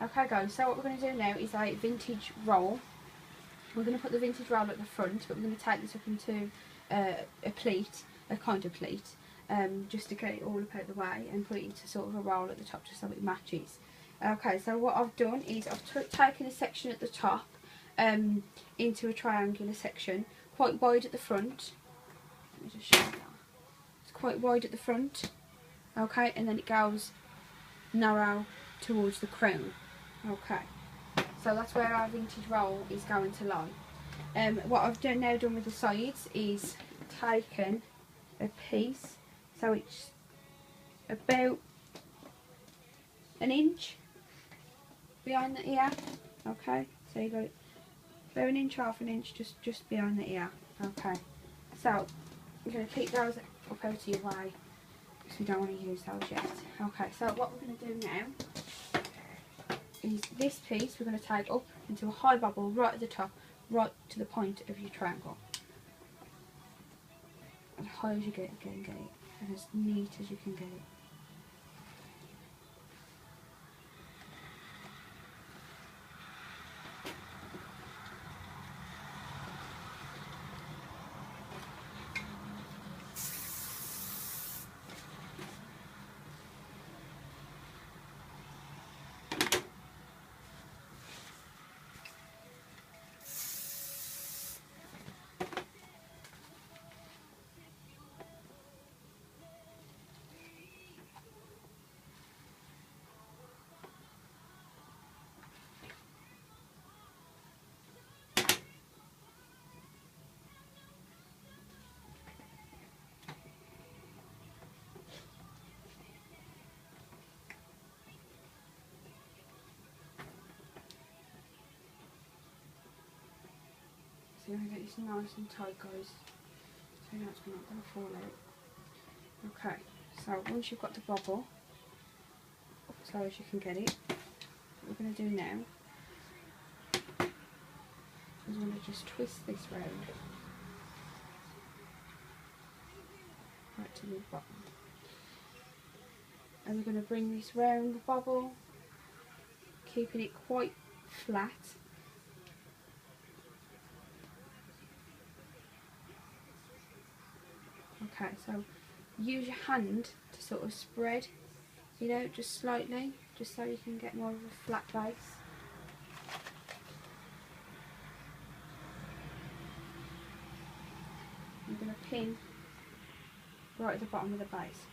Okay guys, so what we're going to do now is a vintage roll. We're going to put the vintage roll at the front, but we're going to take this up into a pleat, a kind of pleat, just to get it all up out the way and put it into sort of a roll at the top just so it matches. Okay, so what I've done is I've taken a section at the top into a triangular section, quite wide at the front. Let me just show you that. It's quite wide at the front, okay, and then it goes narrow towards the crown. Okay, so that's where our vintage roll is going to lie. What I've now done with the sides is taken a piece, so it's about an inch behind the ear. Okay, so you got it about an inch, half an inch, just behind the ear. Okay, so I'm going to keep those up out of your way because we don't want to use those yet. Okay, so what we're going to do now is this piece we're going to take up into a high bubble right at the top, right to the point of your triangle. As high as you get it, and as neat as you can get it. So you're going to get this nice and tight, guys, so now it's not going to fall out. Okay, so once you've got the bubble up as low as you can get it, what we're going to do now is we're going to just twist this round right to the bottom, and we're going to bring this round the bubble, keeping it quite flat. Okay, so use your hand to sort of spread, you know, just slightly, just so you can get more of a flat base. I'm going to pin right at the bottom of the base.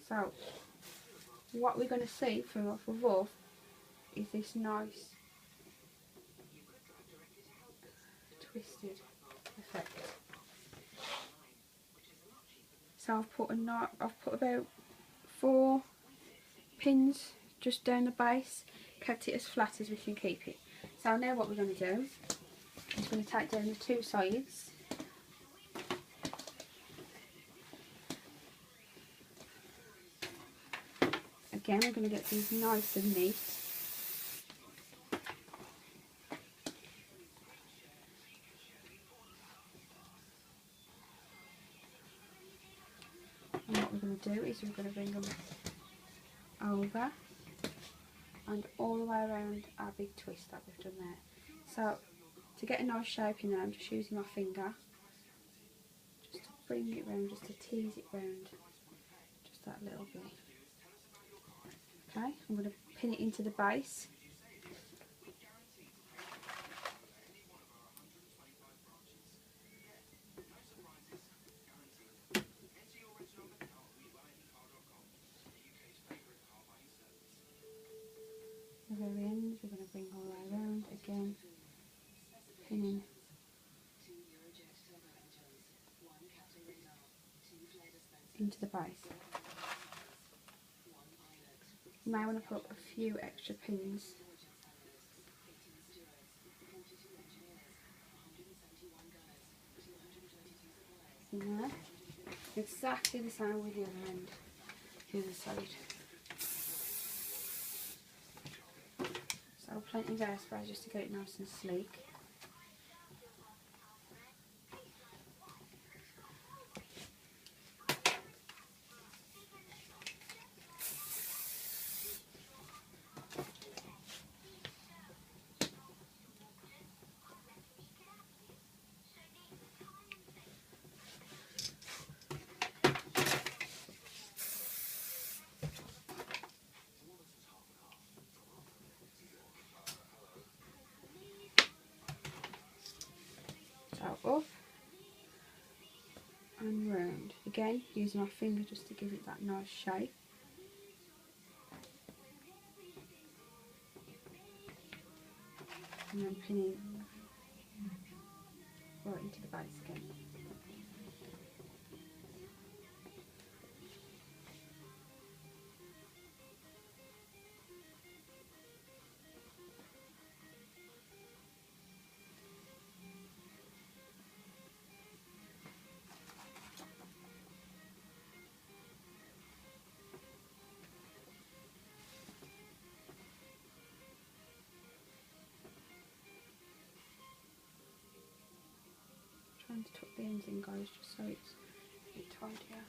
So what we're going to see from up above is this nice twisted effect. So I've put about 4 pins just down the base, kept it as flat as we can keep it. So now what we're going to do is we're going to take down the 2 sides. Again, we're going to get these nice and neat. And what we're going to do is we're going to bring them over and all the way around our big twist that we've done there. So to get a nice shape in there, I'm just using my finger just to bring it round, just to tease it round, just that little bit. Okay, I'm going to pin it into the base. The very ends we're going to bring all the way around again, pinning into the base. You may want to put a few extra pins in there. Exactly the same with the other end, the other side. So plenty of hairspray just to get it nice and sleek. and round. Again, using my finger just to give it that nice shape. And then pinning right into the base again. Trying to tuck the ends in, guys, just so it's a bit tidier.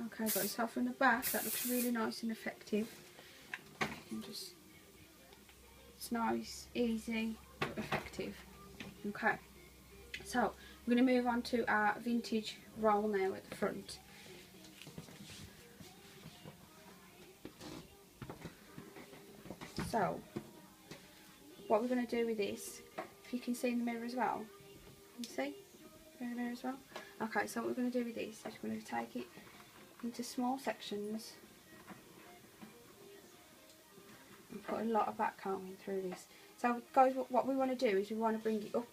Okay guys, so from the back that looks really nice and effective. You can just, it's nice, easy, but effective. Okay, so we're going to move on to our vintage roll now at the front. So what we're going to do with this, if you can see in the mirror as well, can you see in the mirror as well? Okay, so what we're going to do with this is we're going to take it into small sections and put a lot of back combing through this. So guys, what we want to do is we want to bring it up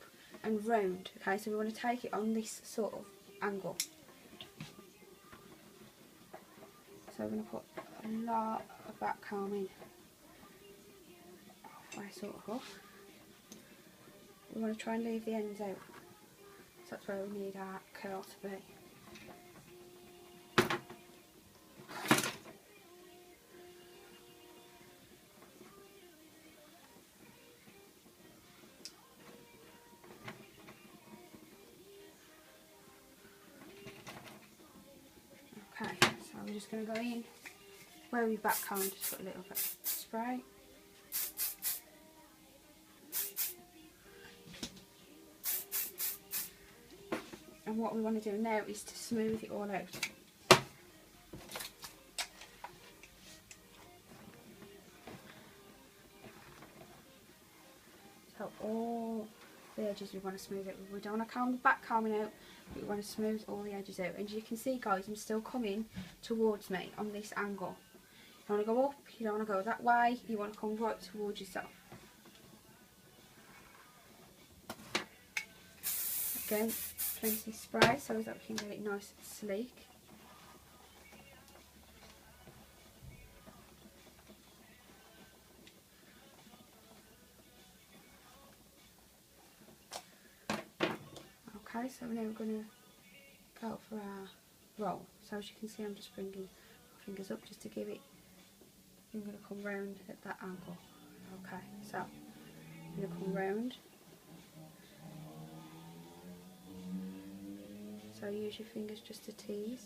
and round. Okay, so we want to take it on this sort of angle. So we're going to put a lot of back combing halfway sort of up. We want to try and leave the ends out. So that's where we need our curl to be. Okay, so we're just going to go in where we back comb, just put a little bit of spray. And what we want to do now is to smooth it all out. So all the edges we want to smooth it. We don't want to comb the back combing out, but we want to smooth all the edges out. And you can see guys, I'm still coming towards me on this angle. You don't want to go up, you don't want to go that way, you want to come right towards yourself. Again, plenty of spray so that we can get it nice and sleek. Okay, so now we're going to go for our roll. So as you can see, I'm just bringing my fingers up just to give it, I'm going to come round at that angle. Okay, so I'm going to come round. So use your fingers just to tease.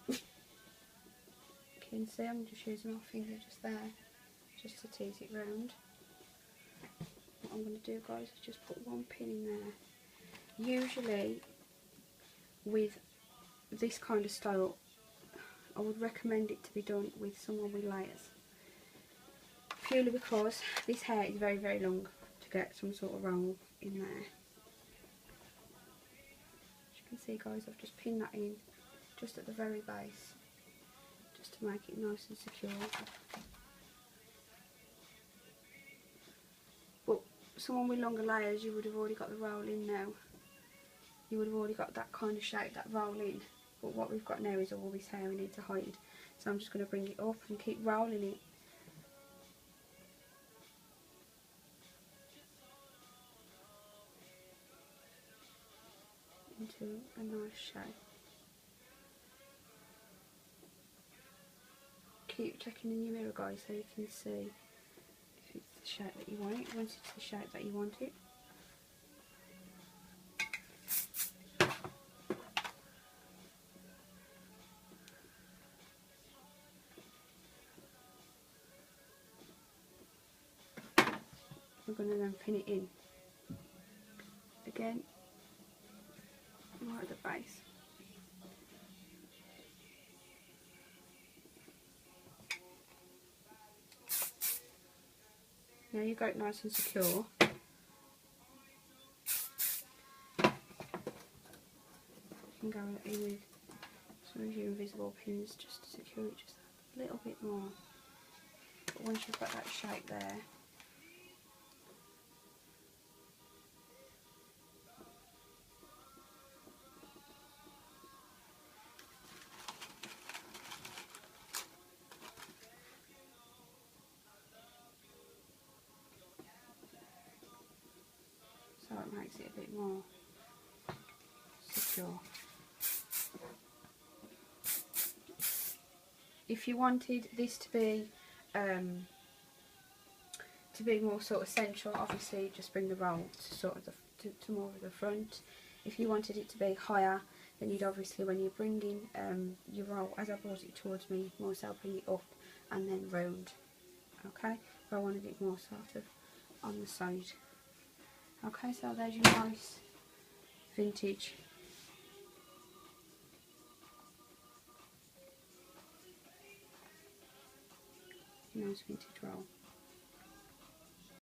You can see I'm just using my finger just there, just to tease it round. What I'm going to do guys is just put one pin in there. Usually with this kind of style I would recommend it to be done with someone with layers, purely because this hair is very very long to get some sort of roll in there. As you can see guys, I've just pinned that in just at the very base just to make it nice and secure. But someone with longer layers, you would have already got the roll in now. You would have already got that kind of shape, that roll in. But what we've got now is all this hair we need to hide. So I'm just going to bring it up and keep rolling it. Into a nice shape. Keep checking in your mirror guys so you can see if it's the shape that you want it. Once it's the shape that you want it. going to then pin it in again right at the base. Now you've got it nice and secure. You can go in with some of your invisible pins just to secure it just a little bit more. But once you've got that shape there, so it makes it a bit more secure. If you wanted this to be more sort of central, obviously just bring the roll to sort of to more of the front. If you wanted it to be higher, then you'd obviously, when you're bringing your roll, as I brought it towards me, more so bring it up and then round. Okay, if I wanted it more sort of on the side. Okay, so there's your nice vintage roll.